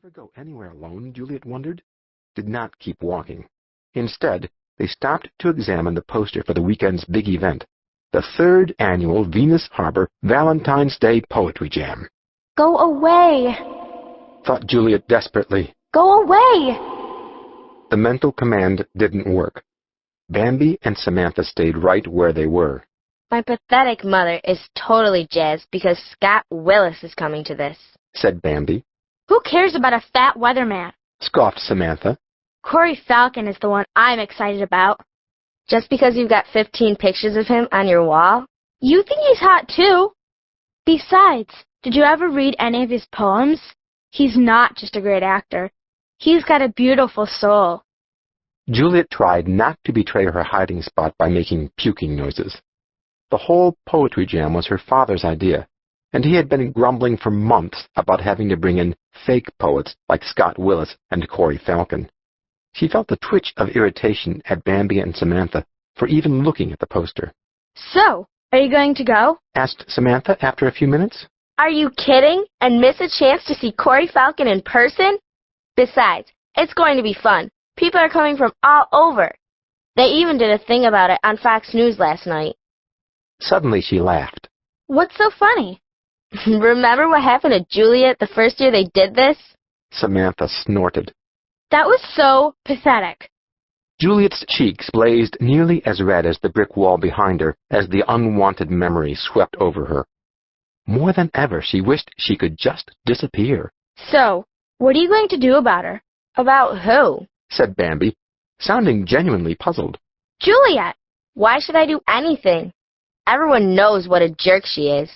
ever go anywhere alone, Juliet wondered? Did not keep walking. Instead, they stopped to examine the poster for the weekend's big event, the 3rd annual Venus Harbor Valentine's Day Poetry Jam. Go away, thought Juliet desperately. Go away! The mental command didn't work. Bambi and Samantha stayed right where they were. My pathetic mother is totally jazzed because Scott Willis is coming to this, said Bambi. Who cares about a fat weatherman? Scoffed Samantha. Corey Falcon is the one I'm excited about. Just because you've got 15 pictures of him on your wall? You think he's hot too. Besides, did you ever read any of his poems? He's not just a great actor. He's got a beautiful soul. Juliet tried not to betray her hiding spot by making puking noises. The whole poetry jam was her father's idea, and he had been grumbling for months about having to bring in fake poets like Scott Willis and Corey Falcon. She felt the twitch of irritation at Bambi and Samantha for even looking at the poster. So, are you going to go? Asked Samantha after a few minutes. Are you kidding? And miss a chance to see Corey Falcon in person? Besides, it's going to be fun. People are coming from all over. They even did a thing about it on Fox News last night. Suddenly she laughed. What's so funny? Remember what happened to Juliet the first year they did this? Samantha snorted. That was so pathetic. Juliet's cheeks blazed nearly as red as the brick wall behind her as the unwanted memory swept over her. More than ever, she wished she could just disappear. So, what are you going to do about her? About who? Said Bambi, sounding genuinely puzzled. Juliet! Why should I do anything? Everyone knows what a jerk she is.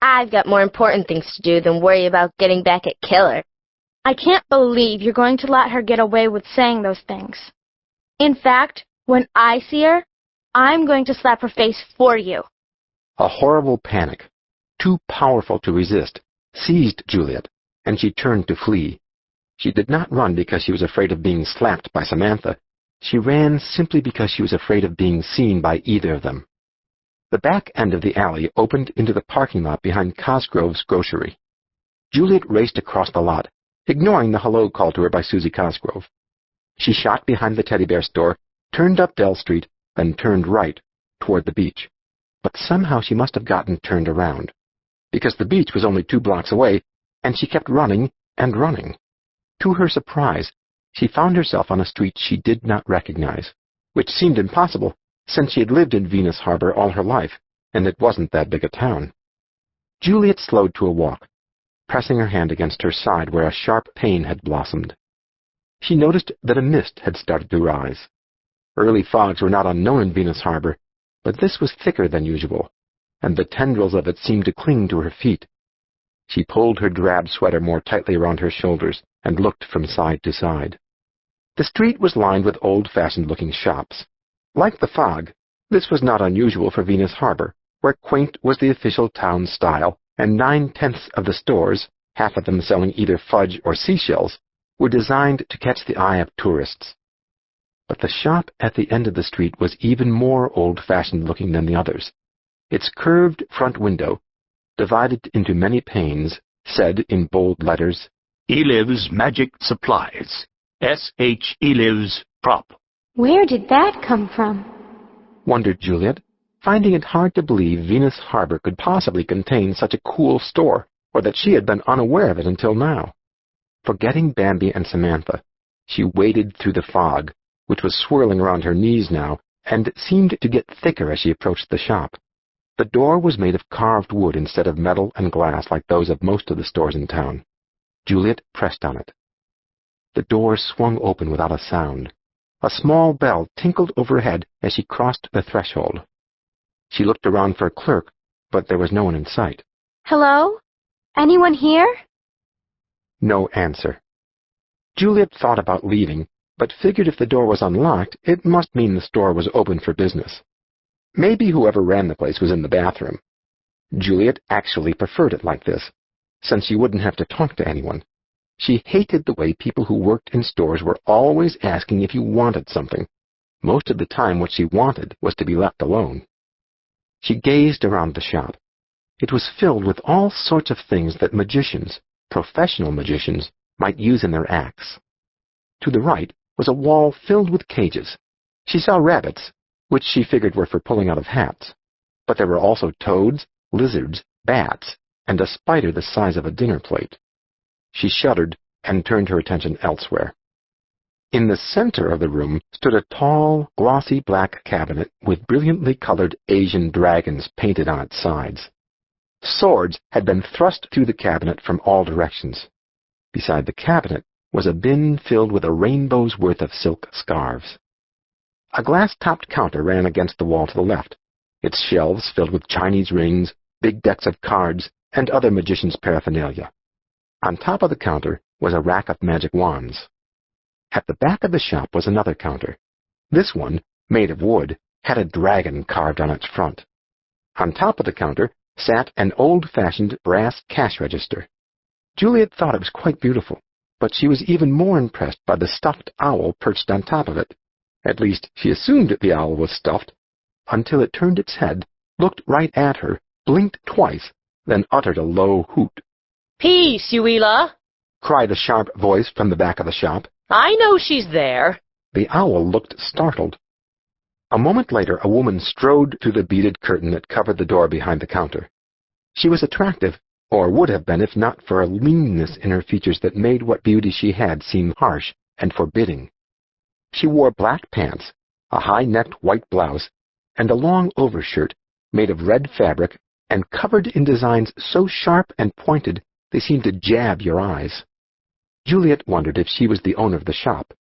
I've got more important things to do than worry about getting back at Killer. I can't believe you're going to let her get away with saying those things. In fact, when I see her, I'm going to slap her face for you. A horrible panic, too powerful to resist, seized Juliet, and she turned to flee. She did not run because she was afraid of being slapped by Samantha. She ran simply because she was afraid of being seen by either of them. The back end of the alley opened into the parking lot behind Cosgrove's grocery. Juliet raced across the lot, ignoring the hello call to her by Susie Cosgrove. She shot behind the teddy bear store, turned up Dell Street, then turned right, toward the beach. But somehow she must have gotten turned around, because the beach was only 2 blocks away, and she kept running and running. To her surprise, she found herself on a street she did not recognize, which seemed impossible, since she had lived in Venus Harbor all her life, and it wasn't that big a town. Juliet slowed to a walk, pressing her hand against her side where a sharp pain had blossomed. She noticed that a mist had started to rise. Early fogs were not unknown in Venus Harbor, but this was thicker than usual, and the tendrils of it seemed to cling to her feet. She pulled her drab sweater more tightly around her shoulders and looked from side to side. The street was lined with old-fashioned-looking shops. Like the fog, this was not unusual for Venus Harbor, where quaint was the official town style, and 9/10 of the stores, half of them selling either fudge or seashells, were designed to catch the eye of tourists. But the shop at the end of the street was even more old-fashioned-looking than the others. Its curved front window, divided into many panes, said in bold letters, Elives Magic Supplies. S.H. Elives Prop. Where did that come from? Wondered Juliet, finding it hard to believe Venus Harbor could possibly contain such a cool store, or that she had been unaware of it until now. Forgetting Bambi and Samantha, she waded through the fog, which was swirling around her knees now, and seemed to get thicker as she approached the shop. The door was made of carved wood instead of metal and glass like those of most of the stores in town. Juliet pressed on it. The door swung open without a sound. A small bell tinkled overhead as she crossed the threshold. She looked around for a clerk, but there was no one in sight. Hello? Anyone here? No answer. Juliet thought about leaving, but figured if the door was unlocked, it must mean the store was open for business. Maybe whoever ran the place was in the bathroom. Juliet actually preferred it like this, since she wouldn't have to talk to anyone. She hated the way people who worked in stores were always asking if you wanted something. Most of the time what she wanted was to be left alone. She gazed around the shop. It was filled with all sorts of things that magicians, professional magicians, might use in their acts. To the right was a wall filled with cages. She saw rabbits, which she figured were for pulling out of hats, but there were also toads, lizards, bats, and a spider the size of a dinner plate. She shuddered and turned her attention elsewhere. In the center of the room stood a tall, glossy black cabinet with brilliantly colored Asian dragons painted on its sides. Swords had been thrust through the cabinet from all directions. Beside the cabinet was a bin filled with a rainbow's worth of silk scarves. A glass-topped counter ran against the wall to the left, its shelves filled with Chinese rings, big decks of cards, and other magician's paraphernalia. On top of the counter was a rack of magic wands. At the back of the shop was another counter. This one, made of wood, had a dragon carved on its front. On top of the counter sat an old-fashioned brass cash register. Juliet thought it was quite beautiful, but she was even more impressed by the stuffed owl perched on top of it. At least, she assumed that the owl was stuffed, until it turned its head, looked right at her, blinked twice, then uttered a low hoot. "Peace, Uela!" cried a sharp voice from the back of the shop. "I know she's there." The owl looked startled. A moment later, a woman strode through the beaded curtain that covered the door behind the counter. She was attractive, or would have been if not for a leanness in her features that made what beauty she had seem harsh and forbidding. She wore black pants, a high-necked white blouse, and a long overshirt made of red fabric and covered in designs so sharp and pointed they seemed to jab your eyes. Juliet wondered if she was the owner of the shop.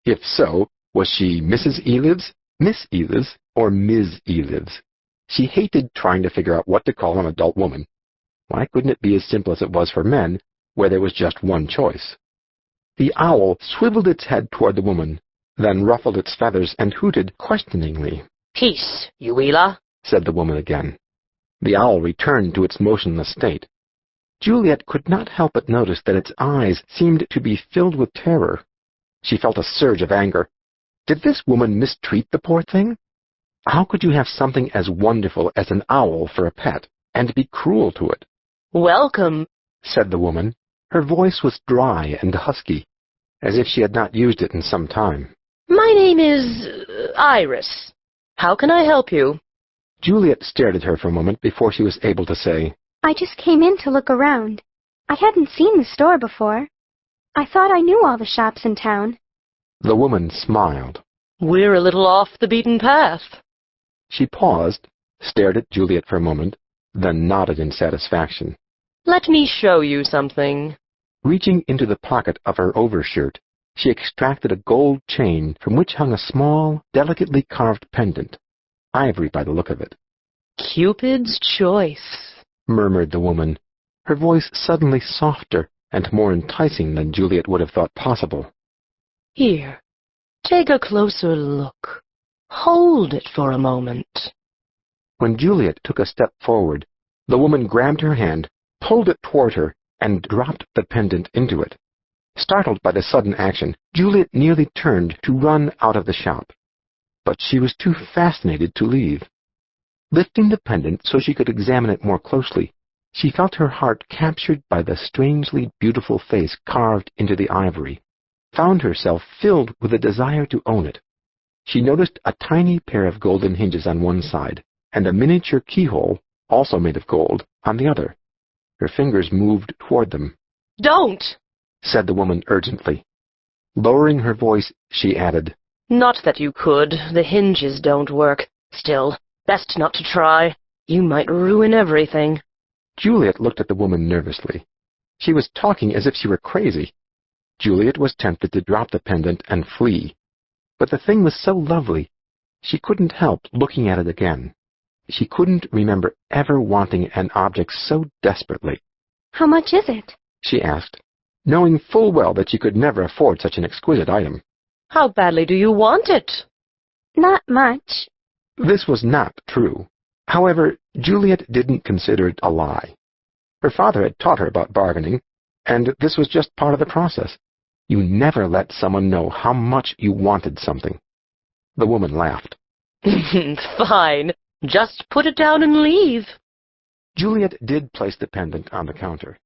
If so, was she Mrs. Elives, Miss Elives, or Ms. Elives? She hated trying to figure out what to call an adult woman. Why couldn't it be as simple as it was for men, where there was just one choice? The owl swiveled its head toward the woman, then ruffled its feathers and hooted questioningly. "Peace, Uela," said the woman again. The owl returned to its motionless state. Juliet could not help but notice that its eyes seemed to be filled with terror. She felt a surge of anger. Did this woman mistreat the poor thing? How could you have something as wonderful as an owl for a pet, and be cruel to it? "Welcome," said the woman. Her voice was dry and husky, as if she had not used it in some time. "My name is Iris. How can I help you?" Juliet stared at her for a moment before she was able to say, I just came in to look around. I hadn't seen the store before. I thought I knew all the shops in town. The woman smiled. "We're a little off the beaten path." She paused, stared at Juliet for a moment, then nodded in satisfaction. "Let me show you something." Reaching into the pocket of her overshirt, she extracted a gold chain from which hung a small, delicately carved pendant, ivory by the look of it. "Cupid's choice," murmured the woman, her voice suddenly softer and more enticing than Juliet would have thought possible. "Here, take a closer look. Hold it for a moment." When Juliet took a step forward, the woman grabbed her hand, pulled it toward her, and dropped the pendant into it. Startled by the sudden action, Juliet nearly turned to run out of the shop. But she was too fascinated to leave. Lifting the pendant so she could examine it more closely, she felt her heart captured by the strangely beautiful face carved into the ivory, found herself filled with a desire to own it. She noticed a tiny pair of golden hinges on one side, and a miniature keyhole, also made of gold, on the other. Her fingers moved toward them. "Don't!" said the woman urgently. Lowering her voice, she added, "Not that you could. The hinges don't work. Still, best not to try. You might ruin everything." Juliet looked at the woman nervously. She was talking as if she were crazy. Juliet was tempted to drop the pendant and flee. But the thing was so lovely, she couldn't help looking at it again. She couldn't remember ever wanting an object so desperately. How much is it? She asked, knowing full well that she could never afford such an exquisite item. "How badly do you want it?" Not much. This was not true. However, Juliet didn't consider it a lie. Her father had taught her about bargaining, and this was just part of the process. You never let someone know how much you wanted something. The woman laughed. "Fine. Just put it down and leave." Juliet did place the pendant on the counter.